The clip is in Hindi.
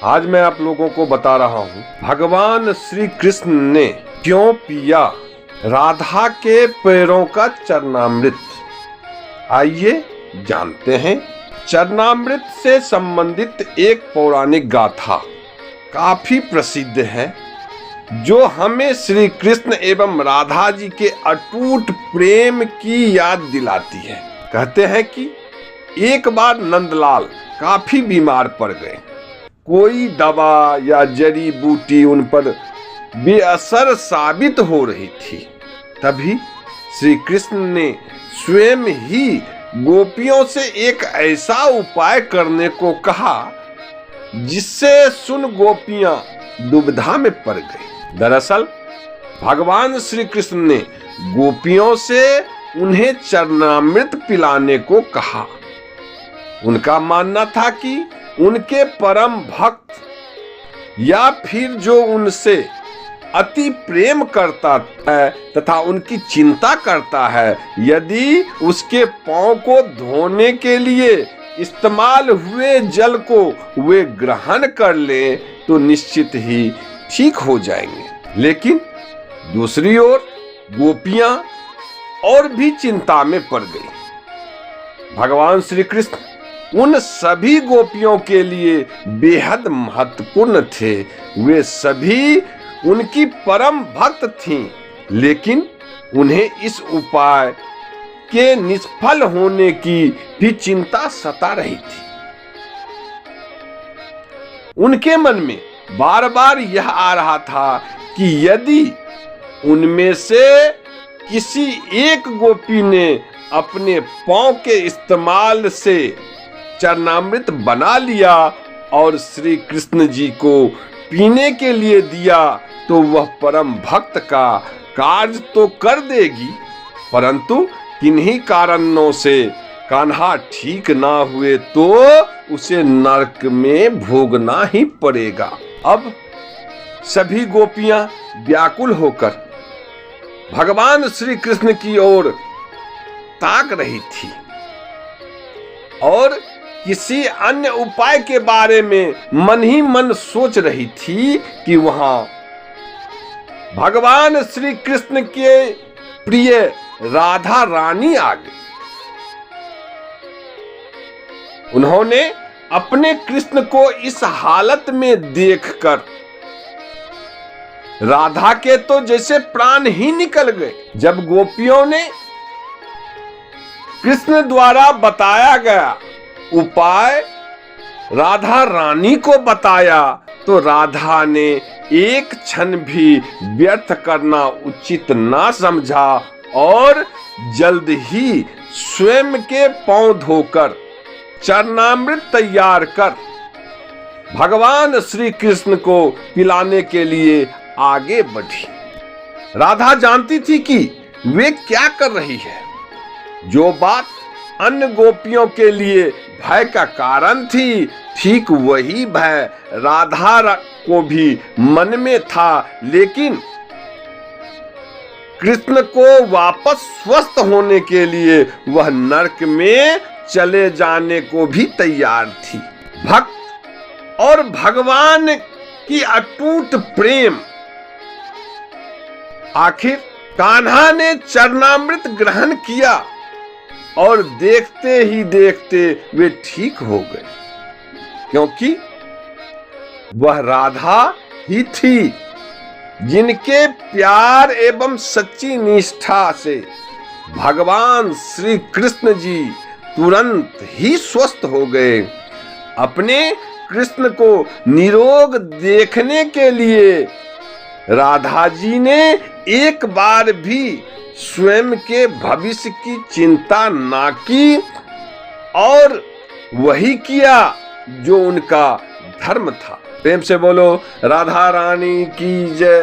आज मैं आप लोगों को बता रहा हूँ भगवान श्री कृष्ण ने क्यों पिया राधा के पैरों का चरणामृत। आइए जानते हैं। चरणामृत से संबंधित एक पौराणिक गाथा काफी प्रसिद्ध है, जो हमें श्री कृष्ण एवं राधा जी के अटूट प्रेम की याद दिलाती है। कहते हैं कि एक बार नंदलाल काफी बीमार पड़ गए। कोई दवा या जड़ी बूटी उन पर बेअसर साबित हो रही थी। तभी श्री कृष्ण ने स्वयं ही गोपियों से एक ऐसा उपाय करने को कहा जिससे सुन गोपियां दुविधा में पड़ गई। दरअसल भगवान श्री कृष्ण ने गोपियों से उन्हें चरणामृत पिलाने को कहा। उनका मानना था कि उनके परम भक्त या फिर जो उनसे अति प्रेम करता है तथा उनकी चिंता करता है, यदि उसके पांव को धोने के लिए इस्तेमाल हुए जल को वे ग्रहण कर ले तो निश्चित ही ठीक हो जाएंगे। लेकिन दूसरी ओर गोपियां और भी चिंता में पड़ गई। भगवान श्री कृष्ण उन सभी गोपियों के लिए बेहद महत्वपूर्ण थे। वे सभी उनकी परम भक्त थीं, लेकिन उन्हें इस उपाय के निष्फल होने की भी चिंता सता रही थी। उनके मन में बार बार यह आ रहा था कि यदि उनमें से किसी एक गोपी ने अपने पांव के इस्तेमाल से चरणामृत बना लिया और श्री कृष्ण जी को पीने के लिए दिया तो वह परम भक्त का कार्य तो कर देगी, परंतु किन्हीं कारणों से कान्हा ठीक ना हुए तो उसे नरक में भोगना ही पड़ेगा। अब सभी गोपियां व्याकुल होकर भगवान श्री कृष्ण की ओर ताक रही थी और किसी अन्य उपाय के बारे में मन ही मन सोच रही थी कि वहां भगवान श्री कृष्ण के प्रिय राधा रानी आ गई। उन्होंने अपने कृष्ण को इस हालत में देखकर राधा के तो जैसे प्राण ही निकल गए। जब गोपियों ने कृष्ण द्वारा बताया गया उपाय राधा रानी को बताया तो राधा ने एक क्षण भी व्यर्थ करना उचित ना समझा और जल्द ही स्वयं के पांव धोकर चरणामृत तैयार कर भगवान श्री कृष्ण को पिलाने के लिए आगे बढ़ी। राधा जानती थी कि वे क्या कर रही है। जो बात अन्य गोपियों के लिए भय का कारण थी, ठीक वही भय राधा को भी मन में था, लेकिन कृष्ण को वापस स्वस्थ होने के लिए वह नरक में चले जाने को भी तैयार थी। भक्त और भगवान की अटूट प्रेम। आखिर कान्हा ने चरणामृत ग्रहण किया और देखते ही देखते वे ठीक हो गए, क्योंकि वह राधा ही थी जिनके प्यार एवं सच्ची निष्ठा से भगवान श्री कृष्ण जी तुरंत ही स्वस्थ हो गए। अपने कृष्ण को निरोग देखने के लिए राधा जी ने एक बार भी स्वयं के भविष्य की चिंता ना की और वही किया जो उनका धर्म था। प्रेम से बोलो राधा रानी की जय।